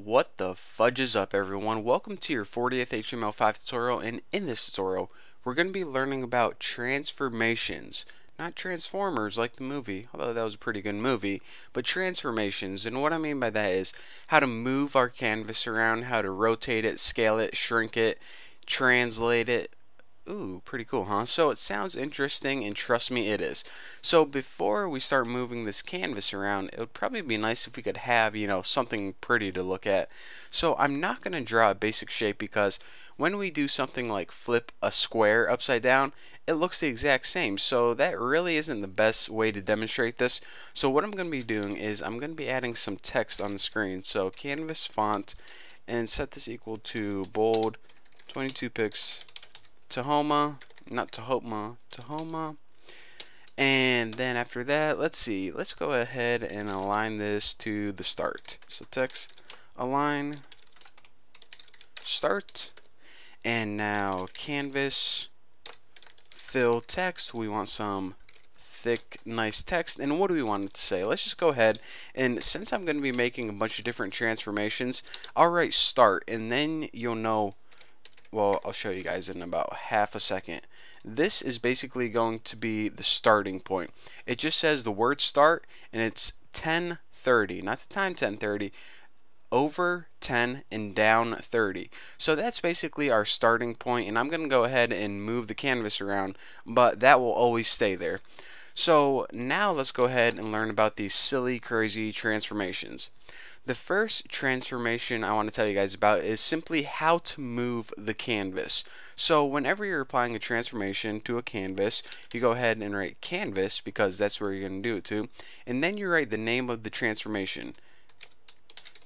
What the fudge is up, everyone? Welcome to your 40th HTML5 tutorial, and in this tutorial we're going to be learning about transformations. Not transformers like the movie, although that was a pretty good movie, but transformations. And what I mean by that is how to move our canvas around, how to rotate it, scale it, shrink it, translate it. Ooh, pretty cool, huh? So it sounds interesting, and trust me, it is. So before we start moving this canvas around, it would probably be nice if we could have, something pretty to look at. So I'm not going to draw a basic shape because when we do something like flip a square upside down, it looks the exact same. So that really isn't the best way to demonstrate this. So what I'm going to be doing is I'm going to be adding some text on the screen. So canvas font, and set this equal to bold 22 pixels. Tahoma, not Tahoma, Tahoma. And then after that, let's go ahead and align this to the start. So text, align, start. And now canvas, fill text. We want some thick, nice text. And what do we want it to say? Let's just go ahead, and since I'm going to be making a bunch of different transformations, I'll write start, and then you'll know. Well, I'll show you guys in about half a second. This is basically going to be the starting point. It just says the word start, and it's 1030, not the time 1030, over 10 and down 30. So that's basically our starting point, and I'm going to go ahead and move the canvas around, but that will always stay there. So now let's go ahead and learn about these silly, crazy transformations. The first transformation I want to tell you guys about is simply how to move the canvas. So whenever you're applying a transformation to a canvas, you go ahead and write canvas because that's where you're going to do it to, and then you write the name of the transformation.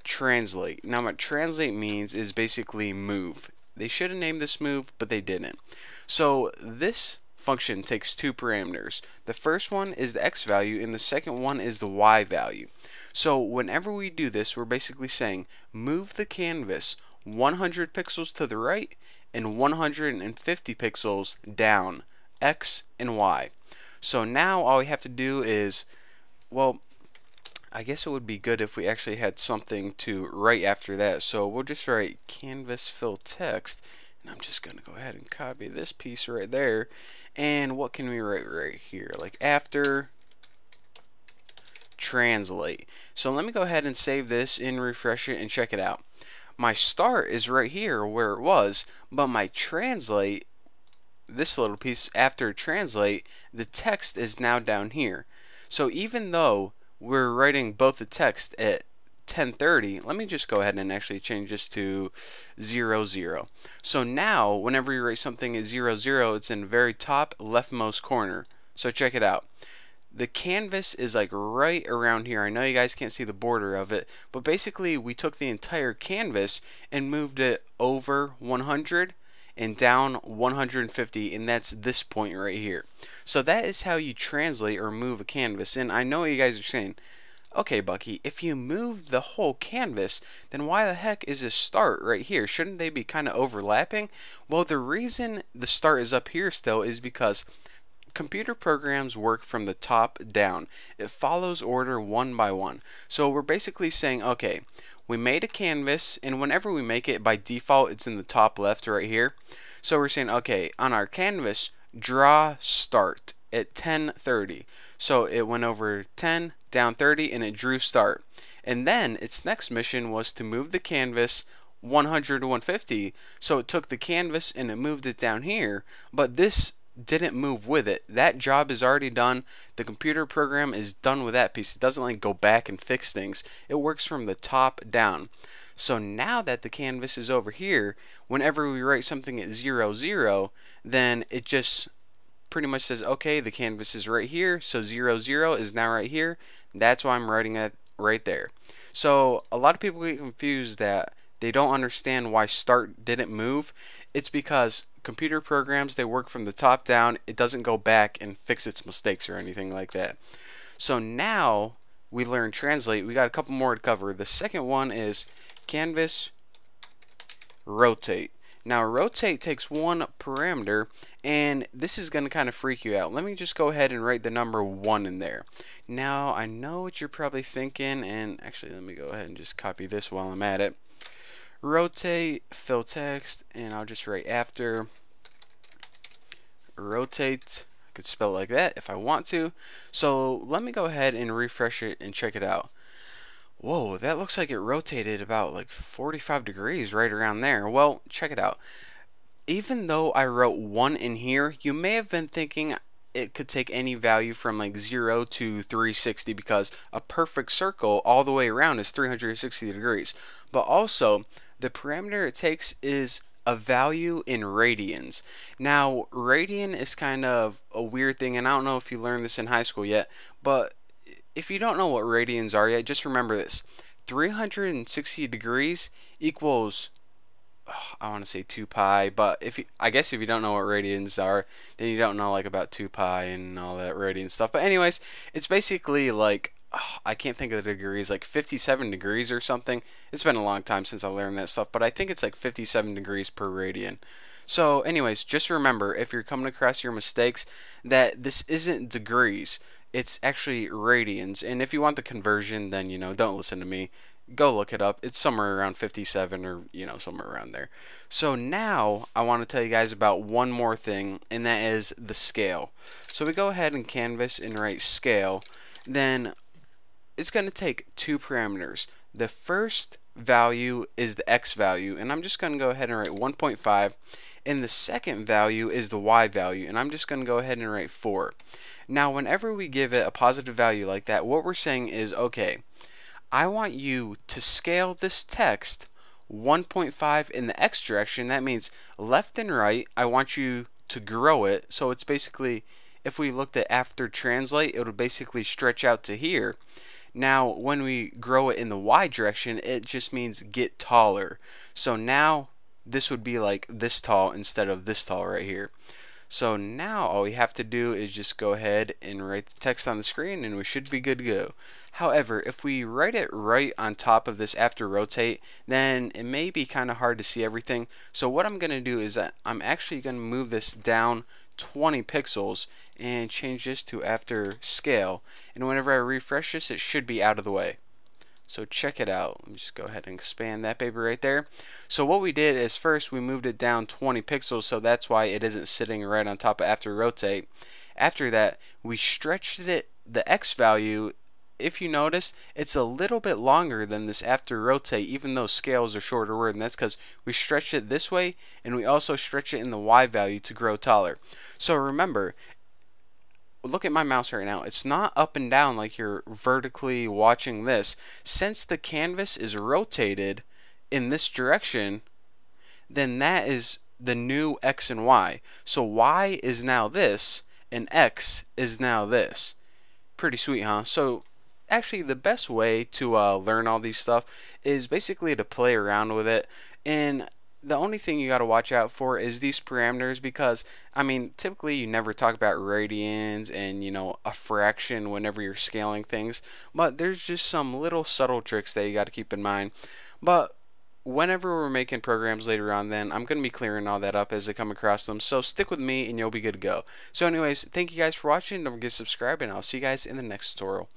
Translate. Now what translate means is basically move. They should have named this move, but they didn't. So this function takes two parameters. The first one is the x value, and the second one is the y value. So whenever we do this, we're basically saying move the canvas 100 pixels to the right and 150 pixels down, x and y. So now all we have to do is, well, I guess it would be good if we actually had something to write after that. So we'll just write canvas fill text, and I'm just going to go ahead and copy this piece right there. And what can we write right here? Like after translate. So let me go ahead and save this and refresh it and check it out. My start is right here where it was, but my translate, this little piece after translate, the text is now down here. So even though we're writing both the text at 1030, let me just go ahead and actually change this to 00. So now whenever you write something at 00, it's in the very top leftmost corner. So check it out. The canvas is like right around here. I know you guys can't see the border of it, but basically we took the entire canvas and moved it over 100 and down 150, and that's this point right here. So that is how you translate or move a canvas. And I know what you guys are saying, okay, Bucky, if you move the whole canvas, then why the heck is this start right here? Shouldn't they be kind of overlapping? Well, the reason the start is up here still is because computer programs work from the top down. It follows order one by one. So we're basically saying, okay, we made a canvas, and whenever we make it, by default it's in the top left right here. So we're saying, okay, on our canvas, draw start at 1030. So it went over 10, down 30, and it drew start. And then its next mission was to move the canvas 100 to 150. So it took the canvas and it moved it down here, but this didn't move with it. That job is already done. The computer program is done with that piece. It doesn't like go back and fix things. It works from the top down. So now that the canvas is over here, whenever we write something at 00, then it just pretty much says, okay, the canvas is right here, so 00 is now right here. That's why I'm writing it right there. So a lot of people get confused that they don't understand why start didn't move. It's because computer programs, they work from the top down. It doesn't go back and fix its mistakes or anything like that. So now we learn translate. We got a couple more to cover. The second one is canvas rotate. Now rotate takes one parameter, and this is going to kind of freak you out. Let me just go ahead and write the number 1 in there. Now I know what you're probably thinking, and actually let me go ahead and just copy this while I'm at it. Rotate, fill text, and I'll just write after rotate. I could spell it like that if I want to. So let me go ahead and refresh it and check it out. Whoa, that looks like it rotated about like 45 degrees right around there. Well, check it out. Even though I wrote 1 in here, you may have been thinking it could take any value from like 0 to 360, because a perfect circle all the way around is 360 degrees. But also, the parameter it takes is a value in radians. Now, radian is kind of a weird thing, and I don't know if you learned this in high school yet, but if you don't know what radians are yet, just remember this. 360 degrees equals, I want to say 2 pi, but I guess if you don't know what radians are, then you don't know like about 2 pi and all that radian stuff. But anyways, it's basically like, I can't think of the degrees, like 57 degrees or something. It's been a long time since I learned that stuff, but I think it's like 57 degrees per radian. So anyways, just remember, if you're coming across your mistakes, that this isn't degrees. It's actually radians. And if you want the conversion, then, don't listen to me. Go look it up. It's somewhere around 57, or, somewhere around there. So now I want to tell you guys about one more thing, and that is the scale. So we go ahead and canvas and write scale. Then it's going to take 2 parameters. The first value is the x value, and I'm just going to go ahead and write 1.5. And the second value is the y value, and I'm just going to go ahead and write 4. Now, whenever we give it a positive value like that, what we're saying is, okay, I want you to scale this text 1.5 in the x direction. That means left and right. I want you to grow it. So it's basically, if we looked at after translate, it would basically stretch out to here. Now, when we grow it in the y direction, it just means get taller. So now this would be like this tall instead of this tall right here. So now all we have to do is just go ahead and write the text on the screen, and we should be good to go. However, if we write it right on top of this after rotate, then it may be kind of hard to see everything. So what I'm going to do is I'm actually going to move this down 20 pixels and change this to after scale. And whenever I refresh this, it should be out of the way. So check it out. Let me just go ahead and expand that baby right there. So what we did is first we moved it down 20 pixels, so that's why it isn't sitting right on top of after rotate. After that, we stretched it, the x value. If you notice, it's a little bit longer than this after rotate, even though scale is a shorter word, and that's because we stretched it this way, and we also stretch it in the y value to grow taller. So remember, look at my mouse right now. It's not up and down like you're vertically watching this. Since the canvas is rotated in this direction, then that is the new x and y. So y is now this, and x is now this. Pretty sweet, huh? So actually the best way to learn all these stuff is basically to play around with it. And the only thing you got to watch out for is these parameters, because I mean typically you never talk about radians and a fraction whenever you're scaling things, but there's just some little subtle tricks that you got to keep in mind. But whenever we're making programs later on, then I'm going to be clearing all that up as I come across them, so stick with me and you'll be good to go. So anyways, thank you guys for watching. Don't forget to subscribe, and I'll see you guys in the next tutorial.